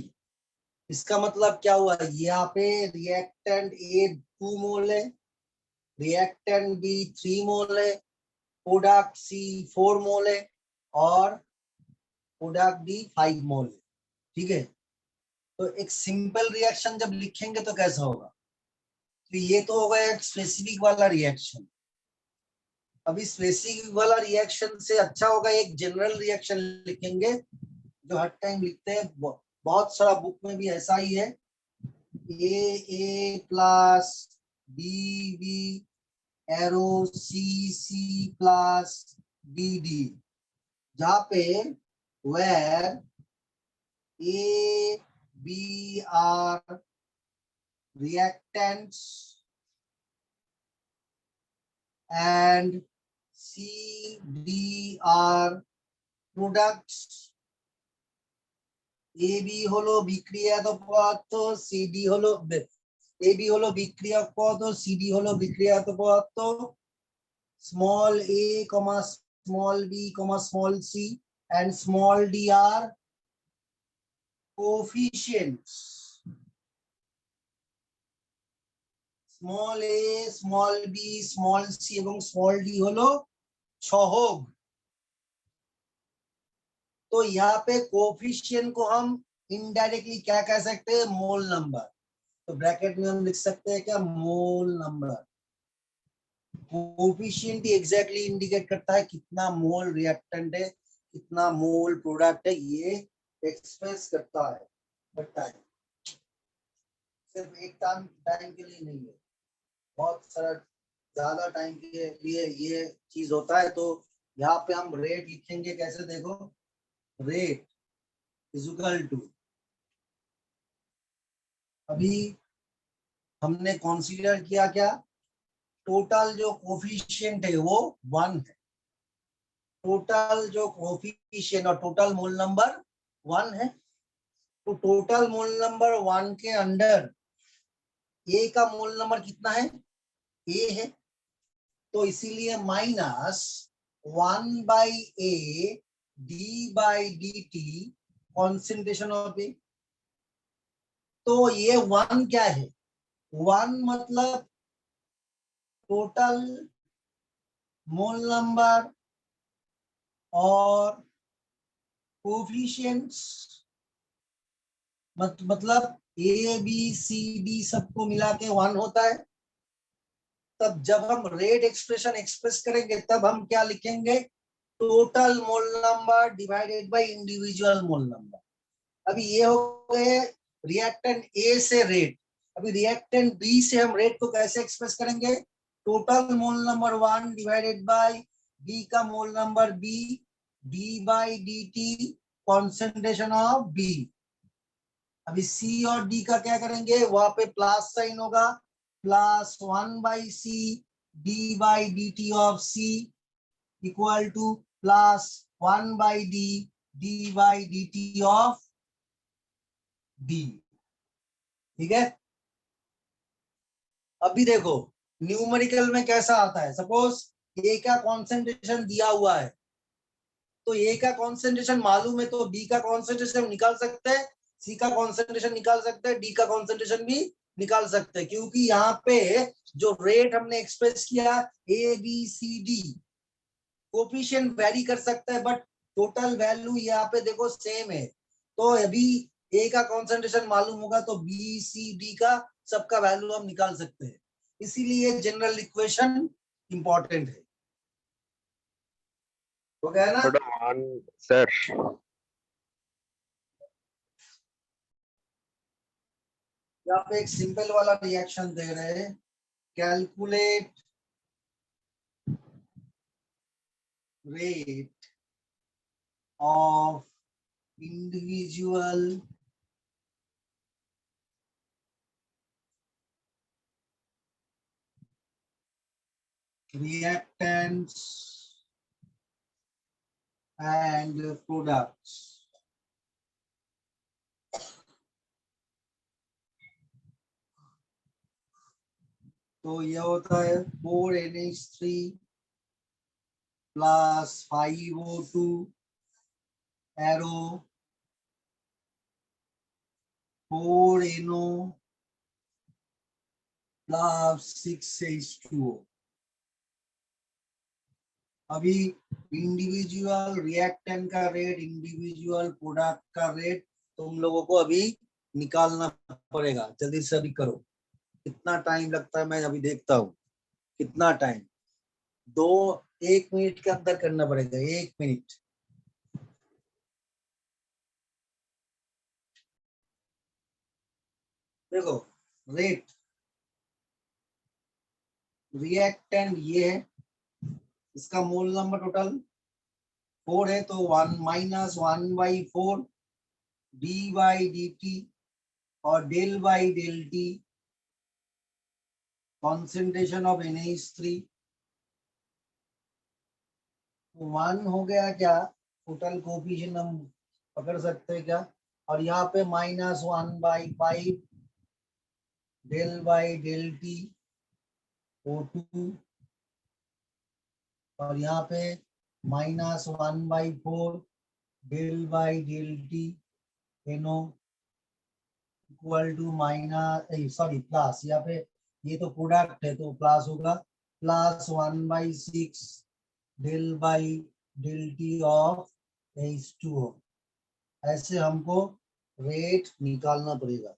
A: इसका मतलब क्या हुआ, यहाँ पे रिएक्टेंट ए 2 मोल है, रिएक्टेंट बी 3 मोल है, प्रोडक्ट सी 4 मोल है, और प्रोडक्ट डी 5 मोल है। ठीक है, तो एक सिंपल रिएक्शन जब लिखेंगे तो कैसा होगा, तो ये तो होगा एक स्पेसिफिक वाला रिएक्शन। अभी स्पेसिफिक वाला रिएक्शन से अच्छा होगा एक जनरल रिएक्शन लिखेंगे, जो हर टाइम लिखते हैं, बहुत सारा बुक में भी ऐसा ही है, A plus B B arrow C C plus B D, जहाँ पे where A, B are reactants and C, D are products। A, B হলো বিক্রিয়াত পদার্থ, C, D হলো A, B হলো বিক্রিয়ক পদার্থ, C, D হলো বিক্রিয়াত পদার্থ, small a, small b, small c and small d are coefficients। Small a, small b, small c এবং small D হলো সহগ। तो यहाँ पे कोफिशिएंट को हम इनडायरेक्टली क्या कह सकते हैं, मोल नंबर। तो ब्रैकेट में हम लिख सकते हैं क्या, मोल नंबर। कोफिशिएंट ही एग्जैक्टली इंडिकेट करता है कितना मोल रिएक्टेंट है, कितना मोल प्रोडक्ट है, ये एक्सप्रेस करता है। सिर्फ एक टाइम के लिए नहीं है, बहुत सारा ज्यादा टाइम के लिए ये चीज होता है। तो यहाँ पे हम रेट लिखेंगे कैसे, देखो, रेट इज इक्वल टू, अभी हमने कंसीडर किया क्या, टोटल जो कोफिशिएंट है वो 1 है, टोटल जो कोफिशिएंट और टोटल मोल नंबर 1 है। तो टोटल मोल नंबर 1 के अंडर ए का मोल नंबर कितना है, ए है, तो इसीलिए minus 1 by a d by D T concentration of A. तो ये 1 क्या है, 1 मतलब टोटल मोल नंबर और कोफिशिएंट्स, मतलब ए बी सी डी सबको मिला के 1 होता है। तब जब हम रेट एक्सप्रेशन एक्सप्रेस करेंगे तब हम क्या लिखेंगे, total mole number divided by individual mole number. अभी ये हो गए रिएक्टेंट ए से रेट। अभी रिएक्टेंट बी से हम रेट को कैसे एक्सप्रेस करेंगे? Total mole number 1 divided by B का mole number B, D by D T concentration of B. अभी सी और डी का क्या करेंगे? वहां पे प्लस साइन होगा, plus 1 by C D by D T of C equal to plus 1 by D D by D T of D. ठीक है। अभी देखो न्यूमेरिकल में कैसा आता है। सपोज ए का कॉन्सेंट्रेशन दिया हुआ है, तो ए का कॉन्सेंट्रेशन मालूम है तो बी का कॉन्सेंट्रेशन निकाल सकते हैं, सी का कॉन्सेंट्रेशन निकाल सकते हैं, डी का कॉन्सेंट्रेशन भी निकाल सकते हैं। क्योंकि यहाँ पे जो रेट हमने एक्सप्रेस किया A B C D, coefficient vary कर सकता है बट टोटल वैल्यू यहाँ पे देखो सेम है। तो अभी ए का कॉन्सेंट्रेशन मालूम होगा तो बी सी डी का सबका वैल्यू हम निकाल सकते हैं। इसीलिए जनरल इक्वेशन इंपॉर्टेंट है। हो गया ना?
B: सर
A: यहाँ पे एक सिंपल वाला रिएक्शन दे रहे हैं। Calculate rate of individual reactants and products। तो ये होता है 4NH3 plus 5O2 arrow 4NO plus 6H2O। अभी इंडिविजुअल रिएक्टेंट का रेट, इंडिविजुअल प्रोडक्ट का रेट तुम लोगों को अभी निकालना पड़ेगा। जल्दी से अभी करो। कितना टाइम लगता है मैं अभी देखता हूँ कितना टाइम। 1 मिनट के अंदर करना पड़ेगा। 1 मिनट। देखो रेट रिएक्टेंट ये है, इसका मोल नंबर टोटल 4 है तो 1 minus 1/4 D by D T और del by del T concentration of NH3 1 हो गया क्या? टोटल कोफिशिएंट हम पकड़ सकते हैं क्या? और यहाँ पे minus 1/5 del by del t O2 और यहाँ पे minus 1/4 del by del t NO equal to minus sorry plus, यहाँ पे ये तो प्रोडक्ट है तो प्लस होगा, plus 1/6 del by del t of H2O। ऐसे हमको रेट निकालना पड़ेगा।